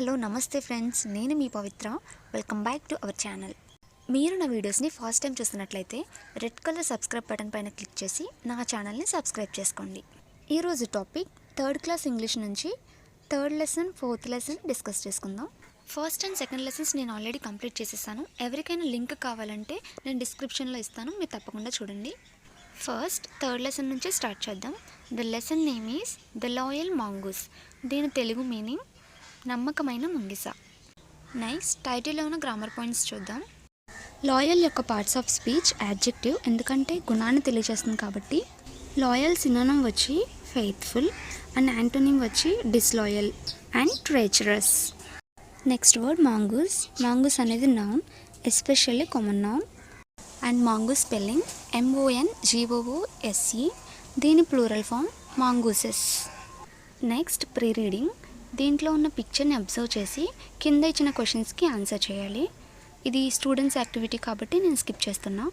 Hello నమస్తే friends, నేను మీ Pavitra. Welcome back to our channel. మీరు నా వీడియోస్ని ఫస్ట్ టైం చూస్తున్నట్లయితే రెడ్ కలర్ సబ్స్క్రైబ్ బటన్ పైన క్లిక్ చేసి నా ఛానల్ని సబ్స్క్రైబ్ చేసుకోండి. ఈరోజు టాపిక్ థర్డ్ క్లాస్ ఇంగ్లీష్ నుంచి third lesson, fourth lesson discuss చేసుకుందాం. ఫస్ట్ అండ్ సెకండ్ లెసన్స్ నేను ఆల్రెడీ కంప్లీట్ చేసేసాను. ఎవరికైనా లింక్ కావాలంటే నేను డిస్క్రిప్షన్లో ఇస్తాను, మీరు తప్పకుండా చూడండి. ఫస్ట్ థర్డ్ లెసన్ నుంచి స్టార్ట్ చేద్దాం. The lesson name is the loyal mongoose. దీని తెలుగు మీనింగ్ నమ్మకమైన ముంగిస. నెక్స్ట్ టైటిల్లో ఉన్న గ్రామర్ పాయింట్స్ చూద్దాం. లాయల్ యొక్క పార్ట్స్ ఆఫ్ స్పీచ్ యాడ్జెక్టివ్, ఎందుకంటే గుణాన్ని తెలియజేస్తుంది కాబట్టి. లాయల్ సినోనిమ్ వచ్చి ఫెయిత్ఫుల్ అండ్ యాంటోనిమ్ వచ్చి disloyal and treacherous. Next word mongoose. Mongoose అనేది noun, especially common noun. And mongoose spelling MONGOOSE. దీని plural form mongooses. Next pre reading. దీంట్లో ఉన్న పిక్చర్ని అబ్జర్వ్ చేసి కింద ఇచ్చిన క్వశ్చన్స్కి ఆన్సర్ చేయాలి. ఇది స్టూడెంట్స్ యాక్టివిటీ కాబట్టి నేను స్కిప్ చేస్తున్నా.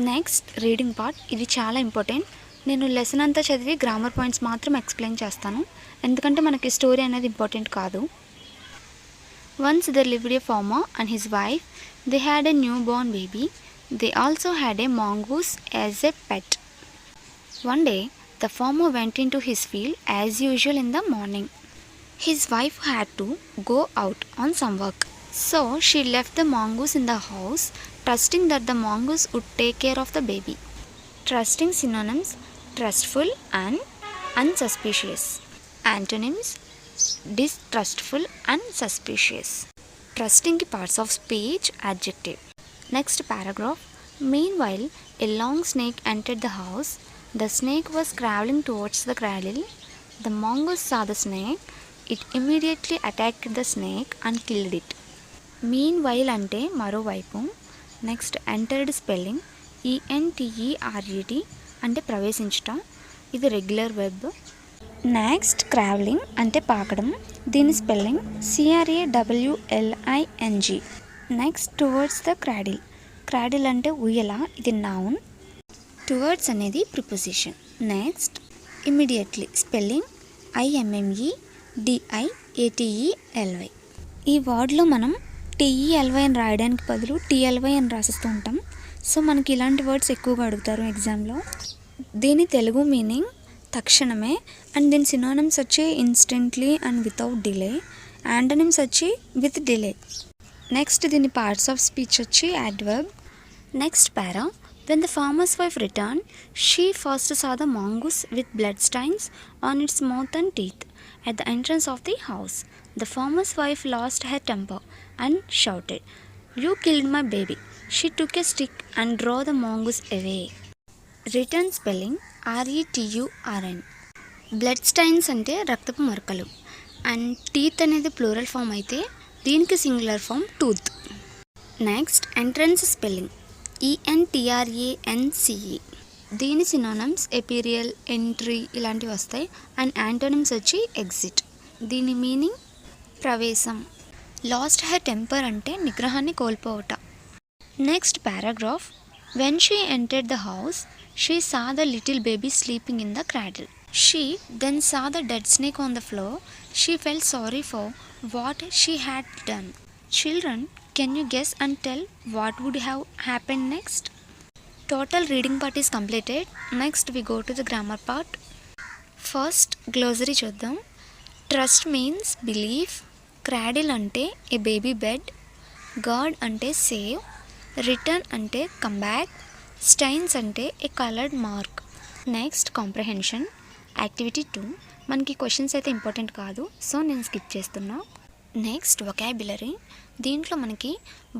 Next reading part. ఇది చాలా ఇంపార్టెంట్. నేను లెసన్ అంతా చదివి గ్రామర్ పాయింట్స్ మాత్రం ఎక్స్ప్లెయిన్ చేస్తాను, ఎందుకంటే మనకి స్టోరీ అనేది ఇంపార్టెంట్ కాదు. Once there lived a farmer and his wife. They had a newborn baby. They also had a mongoose as a pet. One day, the farmer went into his field as usual in the morning. His wife had to go out on some work, so she left the mongoose in the house, trusting that the mongoose would take care of the baby. Trusting synonyms: trustful and unsuspicious. Antonyms: distrustful and suspicious. Trusting parts of speech adjective. Next paragraph. Meanwhile, a long snake entered the house. The snake was crawling towards the cradle. The mongoose saw the snake. It immediately attacked the snake and killed it. Meanwhile అంటే మరోవైపు. Next entered spelling ENTERED అంటే ప్రవేశించటం, ఇది regular verb. Next క్రావలింగ్ అంటే పాకడం, దీని spelling CRAWLING. Next towards the cradle. Cradle అంటే ఉయ్యల, ఇది noun. Towards అనేది preposition. Next immediately spelling IMMEDIATELY. ఈ వర్డ్లో మనం TELY అని రాయడానికి బదులు TLY అని రాసిస్తూ ఉంటాం. సో మనకి ఇలాంటి వర్డ్స్ ఎక్కువగా అడుగుతారు ఎగ్జామ్లో. దీని తెలుగు మీనింగ్ తక్షణమే, అండ్ దీని సినోనిమ్స్ వచ్చి instantly and without delay. Antonyms వచ్చి విత్ డిలే. నెక్స్ట్ దీని పార్ట్స్ ఆఫ్ స్పీచ్ వచ్చి adverb. Next para. When the farmer's wife returned, she first saw the mongoose with blood stains on its mouth and teeth at the entrance of the house. The farmer's wife lost her temper and shouted, "You killed my baby." She took a stick and drove the mongoose away. Return spelling RETURN. Blood stains అంటే రక్తపు మరకలు, and teeth అనేది plural form అయితే దీనికి singular form tooth. Next entrance spelling ENTRANCE. దీని synonyms ఎపీరియల్, entry ఇలాంటివి వస్తాయి. అండ్ యాంటోనిమ్స్ వచ్చి ఎగ్జిట్. దీని మీనింగ్ ప్రవేశం. లాస్ట్ హెర్ టెంపర్ అంటే నిగ్రహాన్ని కోల్పోవట. Next paragraph. When she entered the house, she saw the little baby sleeping in the cradle. She then saw the dead snake on the floor. She felt sorry for what she had done. Children, can you guess and tell what would have happened next? Total reading part is completed. Next we go to the grammar part. First glossary చూద్దాం. Trust means belief. Cradle అంటే a baby bed. Guard అంటే save. Return అంటే come back. Stains అంటే a colored mark. Next comprehension. Activity 2. మనకి questions అయితే important కాదు, so నేను skip చేస్తున్నా. Next vocabulary. దీంట్లో మనకి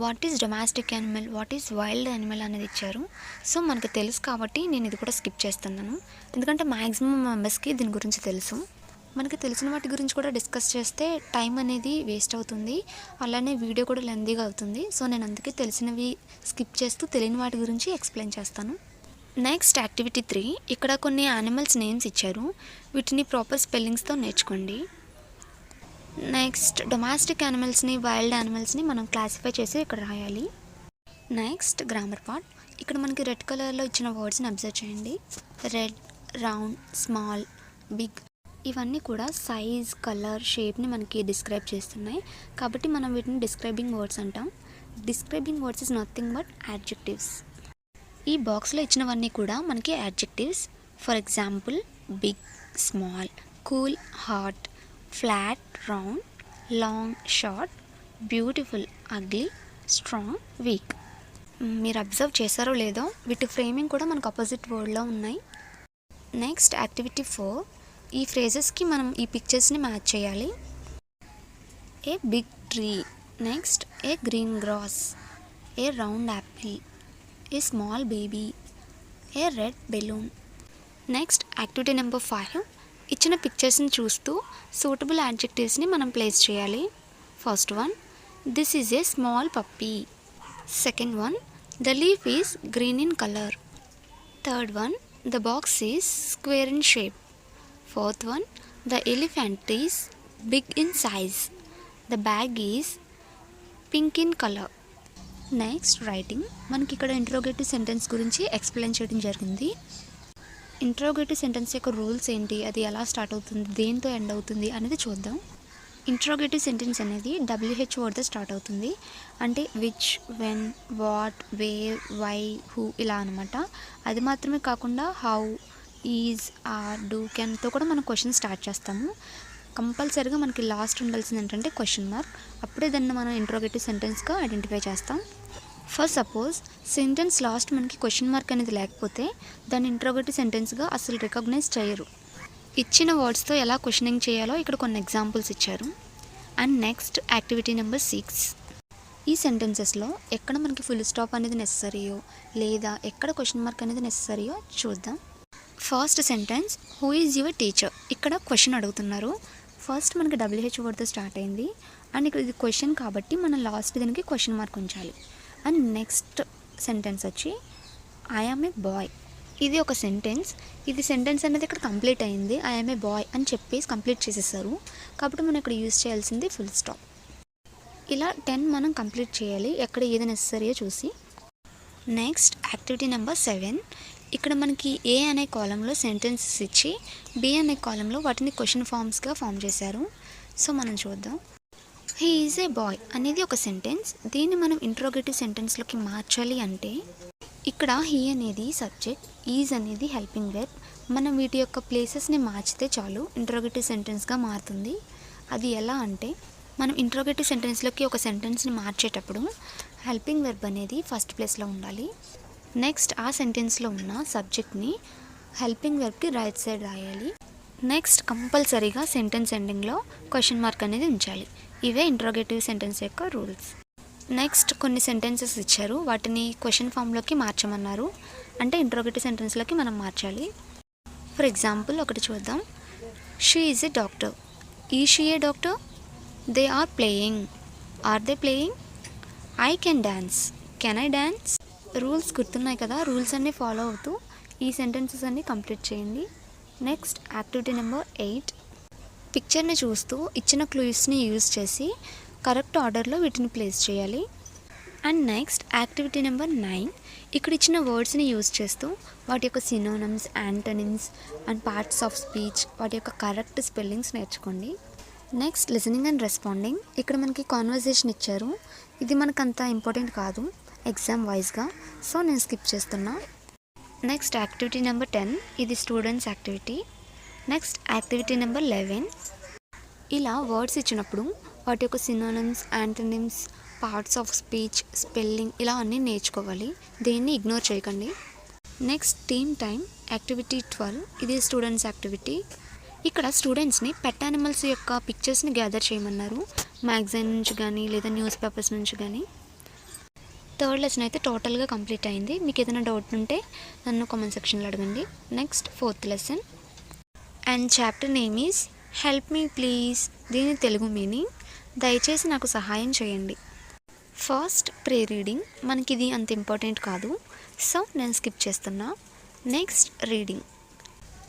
what is domestic animal, what is wild animal అనేది ఇచ్చారు. సో మనకు తెలుసు కాబట్టి నేను ఇది కూడా స్కిప్ చేస్తున్నాను, ఎందుకంటే మ్యాక్సిమం మెంబర్స్కి దీని గురించి తెలుసు. మనకి తెలిసిన వాటి గురించి కూడా డిస్కస్ చేస్తే టైం అనేది వేస్ట్ అవుతుంది, అలానే వీడియో కూడా లెందీగా అవుతుంది. సో నేను అందుకే తెలిసినవి స్కిప్ చేస్తూ తెలియని వాటి గురించి ఎక్స్ప్లెయిన్ చేస్తాను. Next activity 3. ఇక్కడ కొన్ని యానిమల్స్ నేమ్స్ ఇచ్చారు, వీటిని ప్రాపర్ స్పెల్లింగ్స్తో నేర్చుకోండి. నెక్స్ట్ డొమెస్టిక్ యానిమల్స్ని, వైల్డ్ యానిమల్స్ని మనం క్లాసిఫై చేసి ఇక్కడ రాయాలి. Next grammar part. ఇక్కడ మనకి రెడ్ కలర్లో ఇచ్చిన వర్డ్స్ని అబ్జర్వ్ చేయండి. Red, round, small, big. ఇవన్నీ కూడా సైజ్, కలర్, షేప్ని మనకి డిస్క్రైబ్ చేస్తున్నాయి. కాబట్టి మనం వీటిని డిస్క్రైబింగ్ వర్డ్స్ అంటాం. Describing words is nothing but adjectives. ఈ బాక్స్లో ఇచ్చినవన్నీ కూడా మనకి adjectives. For example big, small, cool, hot, flat, round, long, short, beautiful, ugly, strong, weak. మీరు అబ్జర్వ్ చేశారో లేదో వీటి ఫ్రేమింగ్ కూడా మనకు అపోజిట్ వర్డ్లో ఉన్నాయి. Next activity 4. ఈ ఫ్రేజెస్కి మనం ఈ పిక్చర్స్ని మ్యాచ్ చేయాలి. A big tree, next a green grass, a round apple, a small baby, a red balloon. Next activity number 5. ఇచ్చిన పిక్చర్స్ని చూస్తూ సూటబుల్ యాడ్జెక్టివ్స్ని మనం ప్లేస్ చేయాలి. First one, this is a small puppy. Second one, the leaf is green in colour. Third one, the box is square in shape. Fourth one, the elephant is big in size. The bag is pink in colour. Next writing. మనకి ఇక్కడ interrogative sentence గురించి explain చేయడం జరిగింది. Interrogative sentence యొక్క rules ఏంటి, అది ఎలా start అవుతుంది, దేంతో ఎండ్ అవుతుంది అనేది చూద్దాం. ఇంట్రోగేటివ్ సెంటెన్స్ అనేది WH వర్డ్తో స్టార్ట్ అవుతుంది. అంటే which, when, what, where, why, who ఇలా అనమాట. అది మాత్రమే కాకుండా హౌ, ఈజ్, ఆర్, డూ, కెన్తో కూడా మనం క్వశ్చన్ స్టార్ట్ చేస్తాము. కంపల్సరీగా మనకి లాస్ట్ ఉండాల్సింది ఏంటంటే క్వశ్చన్ మార్క్. అప్పుడే దాన్ని మనం ఇంట్రోగేటివ్ సెంటెన్స్గా ఐడెంటిఫై చేస్తాం. ఫస్ట్ సపోజ్ సెంటెన్స్ లాస్ట్ మనకి క్వశ్చన్ మార్క్ అనేది లేకపోతే దాన్ని ఇంట్రోగేటివ్ సెంటెన్స్గా అసలు రికగ్నైజ్ చేయరు. ఇచ్చిన వర్డ్స్తో ఎలా క్వశ్చనింగ్ చేయాలో ఇక్కడ కొన్ని ఎగ్జాంపుల్స్ ఇచ్చారు. And next activity number 6. ఈ సెంటెన్సెస్లో ఎక్కడ మనకి ఫుల్ స్టాప్ అనేది నెససరీయో లేదా ఎక్కడ క్వశ్చన్ మార్క్ అనేది నెససరీయో చూద్దాం. First sentence, who is your teacher. ఇక్కడ క్వశ్చన్ అడుగుతున్నారు. ఫస్ట్ మనకి WH వర్డ్తో స్టార్ట్ అయింది. అండ్ ఇక్కడ ఇది క్వశ్చన్ కాబట్టి మనం లాస్ట్ దీనికి క్వశ్చన్ మార్క్ ఉంచాలి. అండ్ నెక్స్ట్ సెంటెన్స్ వచ్చి ఐ యామ్ ఏ బాయ్. ఇది ఒక సెంటెన్స్. ఇది సెంటెన్స్ అనేది ఇక్కడ కంప్లీట్ అయింది. ఐ యామ్ ఏ బాయ్ అని చెప్పేసి కంప్లీట్ చేసేసారు. కాబట్టి మనం ఇక్కడ యూజ్ చేయాల్సింది ఫుల్ స్టాప్. ఇలా 10 మనం కంప్లీట్ చేయాలి, ఎక్కడ ఏది నెససరీయో చూసి. Next activity number 7. ఇక్కడ మనకి ఏ అనే కాలంలో సెంటెన్సెస్ ఇచ్చి బి అనే కాలంలో వాటిని క్వశ్చన్ ఫామ్స్గా ఫామ్ చేశారు. సో మనం చూద్దాం. హీ ఈజ్ ఏ బాయ్ అనేది ఒక సెంటెన్స్. దీన్ని మనం ఇంట్రోగేటివ్ సెంటెన్స్లోకి మార్చాలి అంటే ఇక్కడ హీ అనేది సబ్జెక్ట్, ఈజ్ అనేది హెల్పింగ్ వెర్బ్. మనం వీటి యొక్క ప్లేసెస్ని మార్చితే చాలు ఇంట్రోగేటివ్ సెంటెన్స్గా మారుతుంది. అది ఎలా అంటే మనం ఇంట్రోగేటివ్ సెంటెన్స్లోకి ఒక సెంటెన్స్ని మార్చేటప్పుడు హెల్పింగ్ వెర్బ్ అనేది ఫస్ట్ ప్లేస్లో ఉండాలి. నెక్స్ట్ ఆ సెంటెన్స్లో ఉన్న సబ్జెక్ట్ని హెల్పింగ్ వెర్బ్కి రైట్ సైడ్ రాయాలి. నెక్స్ట్ కంపల్సరీగా సెంటెన్స్ ఎండింగ్లో క్వశ్చన్ మార్క్ అనేది ఉంచాలి. ఇవే ఇంట్రోగేటివ్ సెంటెన్స్ యొక్క రూల్స్. నెక్స్ట్ కొన్ని సెంటెన్సెస్ ఇచ్చారు, వాటిని క్వశ్చన్ ఫామ్లోకి మార్చమన్నారు. అంటే ఇంట్రోగేటివ్ సెంటెన్స్లోకి మనం మార్చాలి. ఫర్ ఎగ్జాంపుల్ ఒకటి చూద్దాం. She is a doctor. Is she a doctor. They are playing. Are they playing. I can dance. Can I dance. Rules గుర్తున్నాయి కదా, రూల్స్ అన్నీ ఫాలో అవుతూ ఈ సెంటెన్సెస్ అన్నీ కంప్లీట్ చేయండి. Next activity number 8. పిక్చర్ని చూస్తూ ఇచ్చిన క్లూస్ని యూజ్ చేసి కరెక్ట్ ఆర్డర్లో వీటిని ప్లేస్ చేయాలి. And next activity number 9. ఇక్కడ ఇచ్చిన వర్డ్స్ని యూజ్ చేస్తూ వాటి యొక్క synonyms, antonyms and parts of speech వాటి యొక్క కరెక్ట్ స్పెల్లింగ్స్ నేర్చుకోండి. Next listening and responding. ఇక్కడ మనకి కాన్వర్జేషన్ ఇచ్చారు. ఇది మనకు అంత ఇంపార్టెంట్ కాదు ఎగ్జామ్ వైజ్గా, సో నేను స్కిప్ చేస్తున్నా. Next activity number 10. ఇది students activity. Next activity number 11. ఇలా వర్డ్స్ ఇచ్చినప్పుడు వాటి యొక్క synonyms, antonyms, parts of speech, spelling ఇలా అన్నీ నేర్చుకోవాలి. దేన్ని ఇగ్నోర్ చేయకండి. Next team time activity 12. ఇది స్టూడెంట్స్ యాక్టివిటీ. ఇక్కడ స్టూడెంట్స్ని పెట్ యానిమల్స్ యొక్క పిక్చర్స్ని గ్యాదర్ చేయమన్నారు. మ్యాగజైన్ నుంచి కానీ లేదా న్యూస్ పేపర్స్ నుంచి కానీ. థర్డ్ లెసన్ అయితే టోటల్గా కంప్లీట్ అయింది. మీకు ఏదైనా డౌట్ ఉంటే నన్ను కామెంట్ సెక్షన్లో అడగండి. Next 4th lesson and chapter name is help me please. దీని తెలుగు మీనింగ్ దయచేసి నాకు సహాయం చేయండి. ఫస్ట్ ప్రే రీడింగ్. మనకి ఇది అంత ఇంపార్టెంట్ కాదు, సో నేను స్కిప్ చేస్తున్నా. Next reading.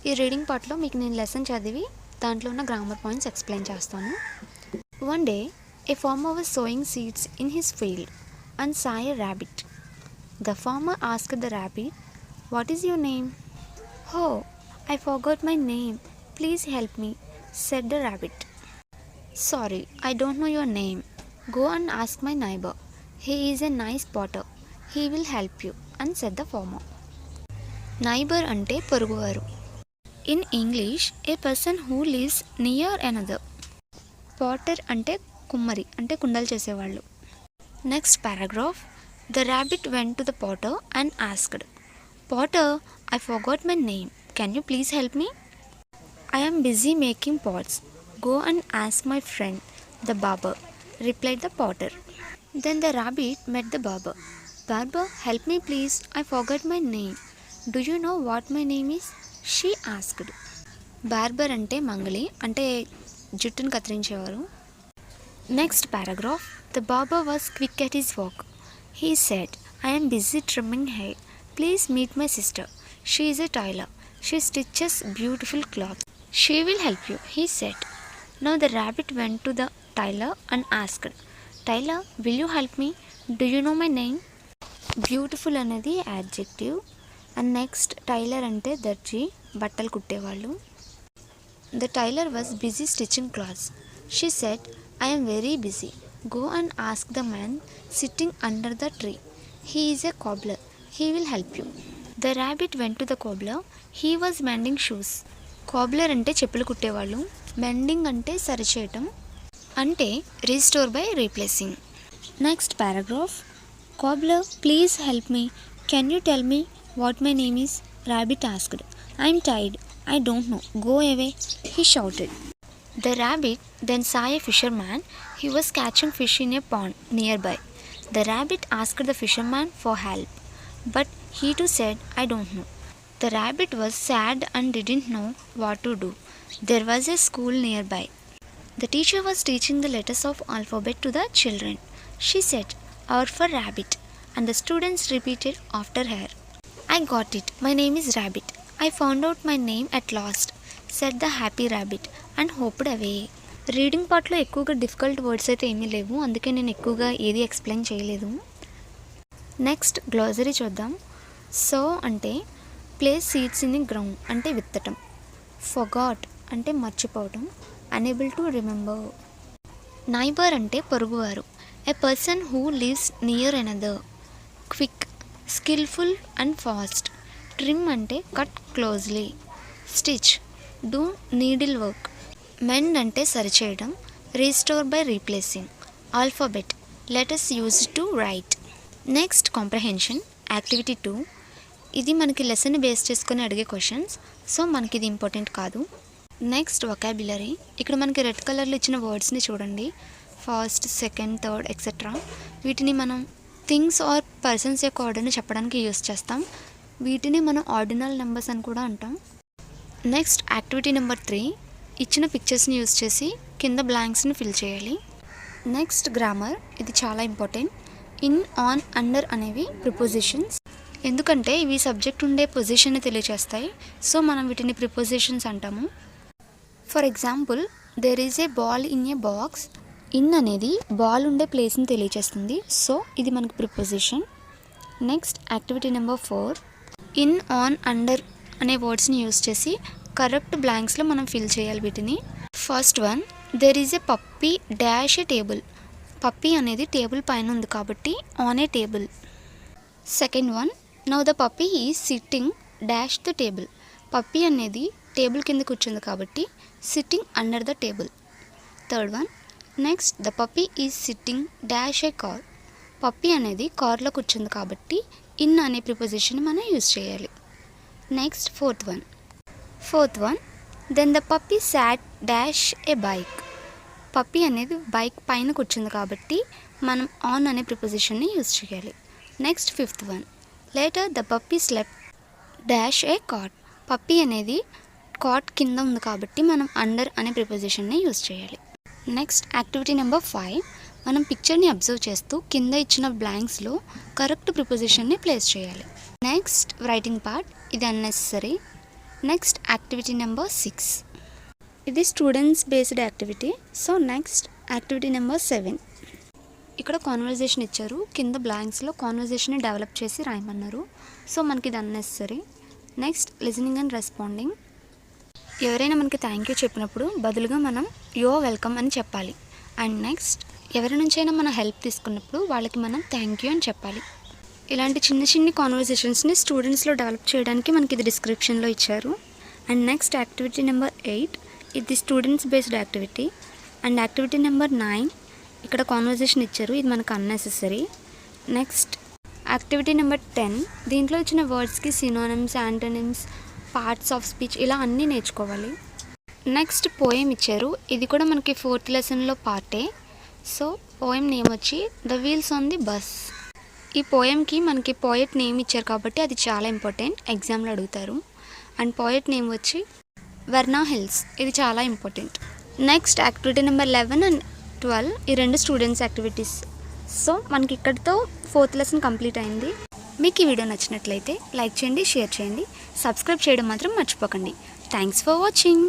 ఈ రీడింగ్ పార్ట్లో మీకు నేను లెసన్ చదివి దాంట్లో ఉన్న గ్రామర్ పాయింట్స్ ఎక్స్ప్లెయిన్ చేస్తాను. One day a farmer was sowing seeds in his field and saw a rabbit. The farmer asked the rabbit, "What is your name?" "Oh, I forgot my name. Please help me," said the rabbit. Sorry, I don't know your name. Go and ask my neighbor. He is a nice potter. He will help you, and said the farmer. Neighbor ante పొరుగువారు. In English, a person who lives near another. Potter ante కుమ్మరి అంటే కుండలు చేసేవాళ్ళు. Next paragraph. The rabbit went to the potter and asked, Potter, I forgot my name. Can you please help me? I am busy making pots. Go and ask my friend, the barber, replied the potter. Then the rabbit met the barber. Barber, help me please. I forgot my name. Do you know what my name is? She asked. Barber ante మంగలి అంటే జుట్టును కత్తిరించేవారు. Next paragraph. The barber was quick at his work. He said, I am busy trimming hair. Please meet my sister. She is a tailor. She stitches beautiful cloth. She will help you, he said. Now the rabbit went to the tailor and asked, Tailor, will you help me? Do you know my name? Beautiful అనేది adjective. And next, tailor అంటే దర్జీ, బట్టలు కుట్టేవాళ్ళు. The tailor was busy stitching cloths. She said, I am very busy. Go and ask the man sitting under the tree. He is a cobbler. He will help you. The rabbit went to the cobbler. He was mending shoes. Cobbler అంటే చెప్పులు కుట్టేవాళ్ళు. Mending అంటే సరిచేయటం. అంటే restore by replacing. Next paragraph. Cobbler, please help me. Can you tell me what my name is? Rabbit asked. I am tired. I don't know. Go away, he shouted. The rabbit then saw a fisherman. He was catching fish in a pond nearby. The rabbit asked the fisherman for help, but he too said, I don't know. The rabbit was sad and didn't know what to do. There was a school nearby. The teacher was teaching the letters of alphabet to the children. She said, R for rabbit, and the students repeated after her. I got it. My name is Rabbit. I found out my name at last, said the happy rabbit and hopped away. Reading పార్ట్లో ఎక్కువగా difficult words అయితే ఏమీ లేవు, అందుకే నేను ఎక్కువగా ఏది explain చేయలేదు. నెక్స్ట్ గ్లోసరీ చూద్దాం. సో అంటే place seeds in the ground అంటే విత్తటం. ఫర్గాట్ అంటే మర్చిపోవటం. Unable to remember. నైబర్ అంటే పొరుగువారు. A person who lives near another. Quick skilful and fast. Trim అంటే cut closely. Stitch do needle work. Mend అంటే సరిచేయడం. Restore by replacing. Alphabet letters use to write. Next comprehension activity 2. ఇది మనకి lesson base చేసుకొని అడిగే questions, so మనకి ఇది important కాదు. Next vocabulary. ఇక్కడ మనకి రెడ్ కలర్లో ఇచ్చిన వర్డ్స్ని చూడండి. First, second, third etcetera. వీటిని మనం థింగ్స్ ఆర్ పర్సన్స్ యొక్క ఆర్డర్ని చెప్పడానికి యూస్ చేస్తాం. వీటిని మనం ఆర్డినల్ నెంబర్స్ అని కూడా అంటాం. Next activity number 3. ఇచ్చిన పిక్చర్స్ని యూస్ చేసి కింద బ్లాంక్స్ని ఫిల్ చేయాలి. Next grammar. ఇది చాలా ఇంపార్టెంట్. ఇన్, ఆన్, అండర్ అనేవి ప్రిపోజిషన్స్. ఎందుకంటే ఇవి సబ్జెక్ట్ ఉండే పొజిషన్ని తెలియజేస్తాయి, సో మనం వీటిని ప్రిపోజిషన్స్ అంటాము. For example, there is a ball in a box. In అనేది బాల్ ఉండే ప్లేస్ని తెలియజేస్తుంది, సో ఇది మనకి preposition. Next activity number 4. In, on, under అనే వర్డ్స్ని యూస్ చేసి కరెక్ట్ బ్లాంక్స్లో మనం ఫిల్ చేయాలి వీటిని. First one, there is a puppy dash A table. Puppy అనేది టేబుల్ పైన ఉంది కాబట్టి on a table. Second one, now the puppy is sitting dash the table. Puppy అనేది టేబుల్ కింద కూర్చుంది కాబట్టి sitting under the table. Third one, next the puppy is sitting dash A car. Puppy అనేది కార్లో కూర్చుంది కాబట్టి ఇన్ అనే preposition మనం యూజ్ చేయాలి. Next fourth one, then the puppy sat dash a bike. Puppy అనేది బైక్ పైన కూర్చుంది కాబట్టి మనం ఆన్ అనే ప్రిపోజిషన్ని యూజ్ చేయాలి. Next fifth one, later the puppy slept dash a cot. Puppy అనేది కాట్ కింద ఉంది కాబట్టి మనం అండర్ అనే ప్రిపోజిషన్ని యూజ్ చేయాలి. Next activity number 5. మనం పిక్చర్ని అబ్జర్వ్ చేస్తూ కింద ఇచ్చిన బ్లాంక్స్లో కరెక్ట్ ప్రిపోజిషన్ని ప్లేస్ చేయాలి. Next writing part. ఇది అన్నెసరీ. Next activity number 6. ఇది students based activity. So next activity number 7. ఇక్కడ కాన్వర్జేషన్ ఇచ్చారు, కింద బ్లాంక్స్లో కాన్వర్జేషన్ని డెవలప్ చేసి రాయమన్నారు. సో మనకి ఇది unnecessary. Next listening and responding. ఎవరైనా మనకి థ్యాంక్ యూ చెప్పినప్పుడు బదులుగా మనం యో వెల్కమ్ అని చెప్పాలి. అండ్ నెక్స్ట్ ఎవరి నుంచైనా మనం హెల్ప్ తీసుకున్నప్పుడు వాళ్ళకి మనం థ్యాంక్ యూ అని చెప్పాలి. ఇలాంటి చిన్న చిన్ని కాన్వర్జేషన్స్ని స్టూడెంట్స్లో డెవలప్ చేయడానికి మనకి ఇది డిస్క్రిప్షన్లో ఇచ్చారు. అండ్ నెక్స్ట్ యాక్టివిటీ నెంబర్ 8 ఇది students based activity. And activity number 9 ఇక్కడ కాన్వర్జేషన్ ఇచ్చారు, ఇది మనకు అన్నెసెసరీ. నెక్స్ట్ యాక్టివిటీ నెంబర్ 10 దీంట్లో ఇచ్చిన వర్డ్స్కి synonyms, antonyms, parts of speech ఇలా అన్నీ నేర్చుకోవాలి. నెక్స్ట్ పోయం ఇచ్చారు, ఇది కూడా మనకి 4th లెసన్లో పార్టే. సో పోయం నేమ్ వచ్చి the wheels on the bus. ఈ పోయంకి మనకి పోయెట్ నేమ్ ఇచ్చారు కాబట్టి అది చాలా ఇంపార్టెంట్, ఎగ్జామ్లో అడుగుతారు. అండ్ పోయెట్ నేమ్ వచ్చి వెర్నా హిల్స్, ఇది చాలా important. Next activity number 11 and 12 ఈ రెండు స్టూడెంట్స్ యాక్టివిటీస్. సో మనకి ఇక్కడితో 4th లెసన్ కంప్లీట్ అయింది. మీకు ఈ వీడియో నచ్చినట్లయితే లైక్ చేయండి, షేర్ చేయండి, సబ్స్క్రైబ్ చేయడం మాత్రం మర్చిపోకండి. Thanks for watching.